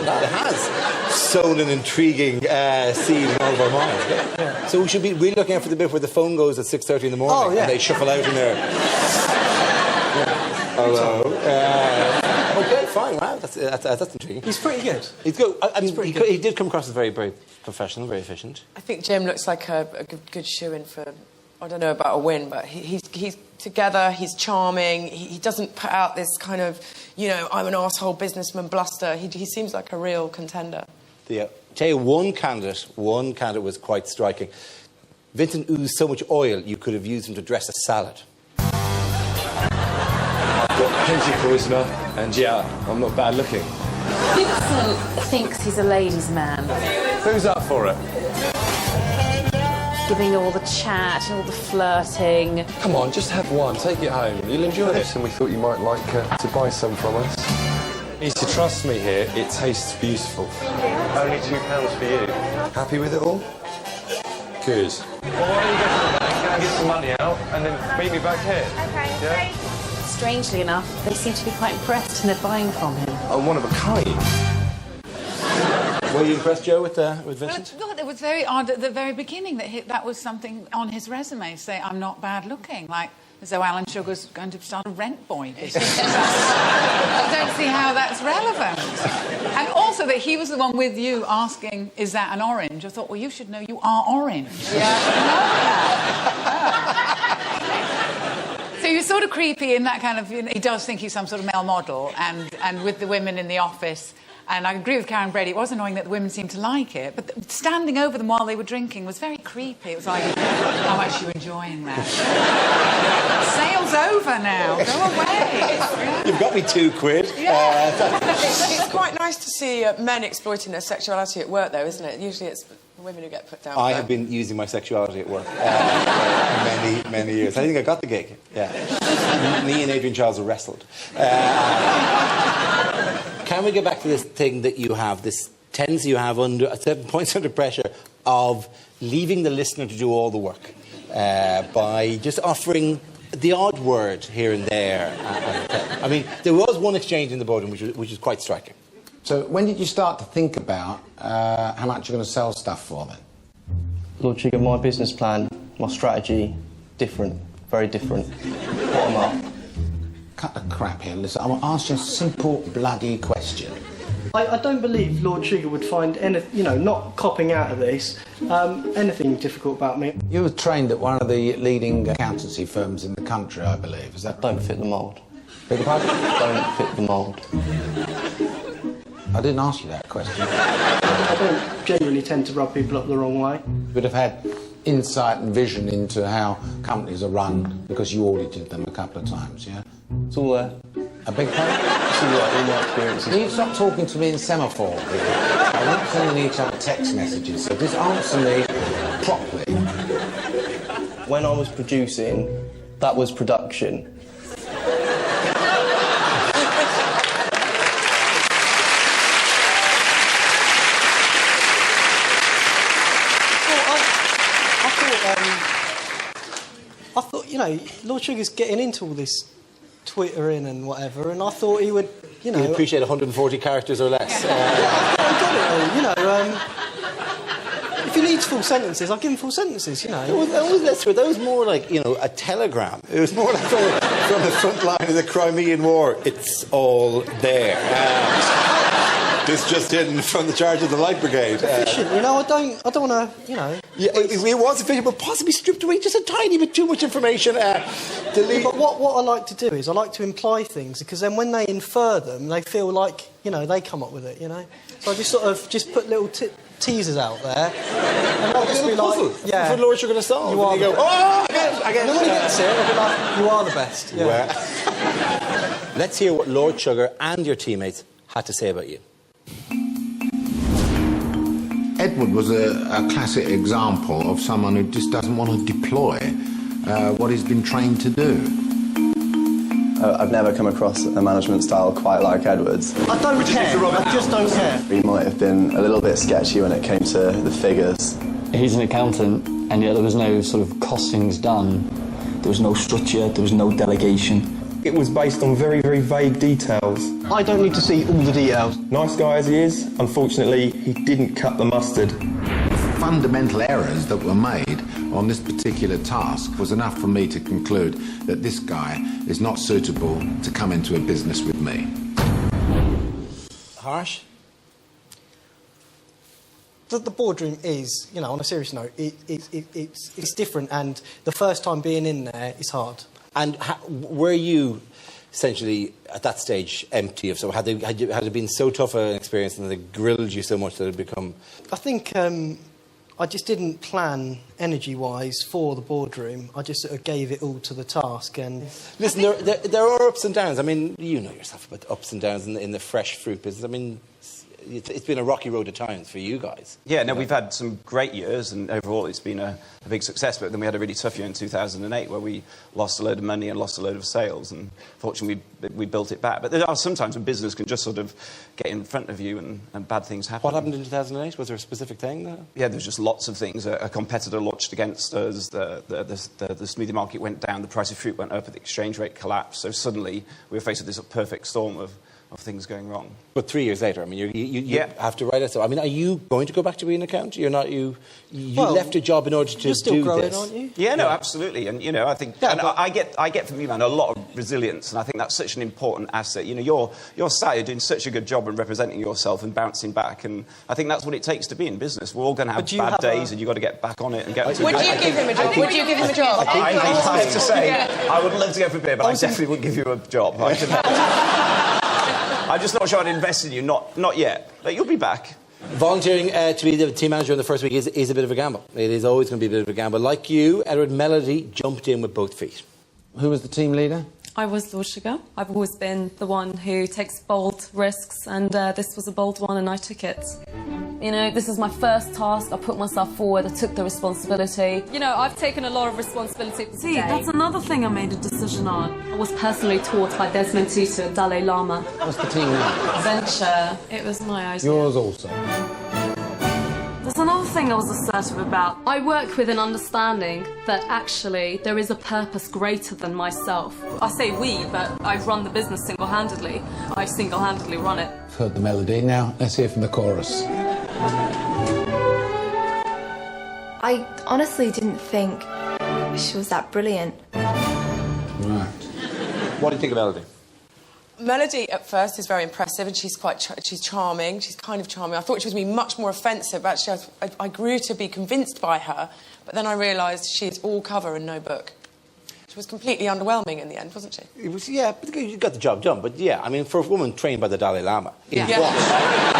It has sown an intriguing seed in all of our minds. Yeah. So we should be really looking out for the bit where the phone goes at 6:30 in the morning and they shuffle out in there. Hello. Okay, fine. Wow, that's intriguing. He's pretty good. He's good. He did come across as very, very professional, very efficient. I think Jim looks like a good shoe-in for, I don't know about a win, but he's together, he's charming, he doesn't put out this kind of, I'm an arsehole businessman bluster. He seems like a real contender. Tell you, one candidate was quite striking. Vincent oozed so much oil, you could have used him to dress a salad. I've got plenty of charisma, and I'm not bad looking. Vincent thinks he's a ladies' man. Who's up for it? Giving all the chat and all the flirting. Come on, just have one. Take it home. You'll enjoy it. And we thought you might like to buy some from us. You need to trust me here. It tastes beautiful. Only £2 for you. Happy with it all? Good. Well, why don't you go to the bank, go and get some money out, and then meet me back here? OK, yeah? Strangely enough, they seem to be quite impressed and they're buying from him. Oh, one of a kind. Were you impressed, Jo, with Vincent? Well, it was very odd at the very beginning that was something on his resume, say, I'm not bad looking, like as though Alan Sugar's going to start a rent boy business. I don't see how that's relevant. And also that he was the one with you asking, is that an orange? I thought, well, you should know you are orange. So he was sort of creepy in that kind of... he does think he's some sort of male model, and with the women in the office... And I agree with Karen Brady, it was annoying that the women seemed to like it, but standing over them while they were drinking was very creepy. It was like, how much are you enjoying that? Sail's over now, go away. You've got me £2. Yeah. It's quite nice to see men exploiting their sexuality at work, though, isn't it? Usually it's the women who get put down. I have been using my sexuality at work for many years. I think I got the gig, Me and Adrian Chiles wrestled. Can we get back to this thing that you have, this tendency you have under at certain points under pressure of leaving the listener to do all the work by just offering the odd word here and there? I mean, there was one exchange in the boardroom which was quite striking. So when did you start to think about how much you're going to sell stuff for then? Lord Sugar, my business plan, my strategy, different, very different. Bottom up. Cut the crap here. Listen, I'm going to ask you a simple, bloody question. I don't believe Lord Sugar would find anything, not copping out of this, anything difficult about me. You were trained at one of the leading accountancy firms in the country, I believe. Is that... Don't fit the mould. Beg your pardon? Don't fit the mould. I didn't ask you that question. I don't generally tend to rub people up the wrong way. You would have had insight and vision into how companies are run because you audited them a couple of times, yeah? It's all there. A big pardon? It's all there, all my experiences. Can you stop talking to me in semaphore, please? I won't sending each other text messages, so just answer me properly. When I was producing, that was production. I thought, Lord Sugar's getting into all this Twittering and whatever, and I thought he would, You'd appreciate 140 characters or less. I get it, If he needs full sentences, I'll give him full sentences, That was more like, a telegram. It was more like from the front line of the Crimean War. It's all there. This just in from the charge of the Light Brigade. Efficient, I don't want to, Yeah, it was efficient, but possibly stripped away just a tiny bit too much information. But what I like to do is I like to imply things, because then when they infer them, they feel like, they come up with it, So I just sort of put little teasers out there. And I'll just be like, yeah. What Lord Sugar to solve. You are go, oh, I get it. And then when he gets it, I'll be like, you are the best. Yeah. Well, let's hear what Lord Sugar and your teammates had to say about you. Edward was a classic example of someone who just doesn't want to deploy what he's been trained to do. I've never come across a management style quite like Edward's. I don't care. I just don't care. He might have been a little bit sketchy when it came to the figures. He's an accountant, and yet there was no sort of costings done. There was no structure, there was no delegation. It was based on very, very vague details. I don't need to see all the details. Nice guy as he is, unfortunately, he didn't cut the mustard. Fundamental errors that were made on this particular task was enough for me to conclude that this guy is not suitable to come into a business with me. Harsh? The boardroom is, you know, on a serious note, it's different, and the first time being in there is hard. And were you essentially at that stage empty of so had it been so tough an experience and they grilled you so much that it had become? I think I just didn't plan energy-wise for the boardroom. I just sort of gave it all to the task. And listen, there are ups and downs. I mean, you know yourself about the ups and downs in the fresh fruit business. I mean, it's been a rocky road at times for you guys. Yeah, no, we've had some great years, and overall it's been a big success, but then we had a really tough year in 2008 where we lost a load of money and lost a load of sales, and fortunately we built it back. But there are sometimes when business can just sort of get in front of you and bad things happen. What happened in 2008? Was there a specific thing there? Yeah, there's just lots of things. A competitor launched against us, the smoothie market went down, the price of fruit went up, the exchange rate collapsed, so suddenly we were faced with this perfect storm of things going wrong. But 3 years later, I mean, you have to write it. So, I mean, are you going to go back to being an accountant? You're not. You left your job in order to you're still do growing, this. Aren't you? Yeah, no, absolutely. And you know, I think I get from you, man, a lot of resilience, and I think that's such an important asset. You know, you're sat here doing such a good job and representing yourself and bouncing back, and I think that's what it takes to be in business. We're all going to have bad days, and you've got to get back on it and get. Would you give him a job? Would you give him a job? I have to say, I would love to go for a beer, but I definitely wouldn't give you a job. I'm just not sure I'd invest in you. Not yet. But you'll be back. Volunteering to be the team manager in the first week is a bit of a gamble. It is always going to be a bit of a gamble. Like you, Edward Melody jumped in with both feet. Who was the team leader? I was Lord Sugar. I've always been the one who takes bold risks, and this was a bold one, and I took it. You know, this is my first task. I put myself forward. I took the responsibility. You know, I've taken a lot of responsibility. See, that's another thing I made a decision on. I was personally taught by Desmond Tutu, Dalai Lama. What's the team name? Venture. It was my idea. Yours also. There's another thing I was assertive about. I work with an understanding that actually there is a purpose greater than myself. I say we, but I run the business single-handedly. I single-handedly run it. I've heard the melody. Now, let's hear from the chorus. I honestly didn't think she was that brilliant. Right. What do you think of Melody? Melody at first is very impressive, and she's she's charming. She's kind of charming. I thought she was going to be much more offensive. Actually, I grew to be convinced by her, but then I realised she's all cover and no book. She was completely underwhelming in the end, wasn't she? It was, yeah, but you got the job done. But yeah, I mean, for a woman trained by the Dalai Lama, it Yeah. was.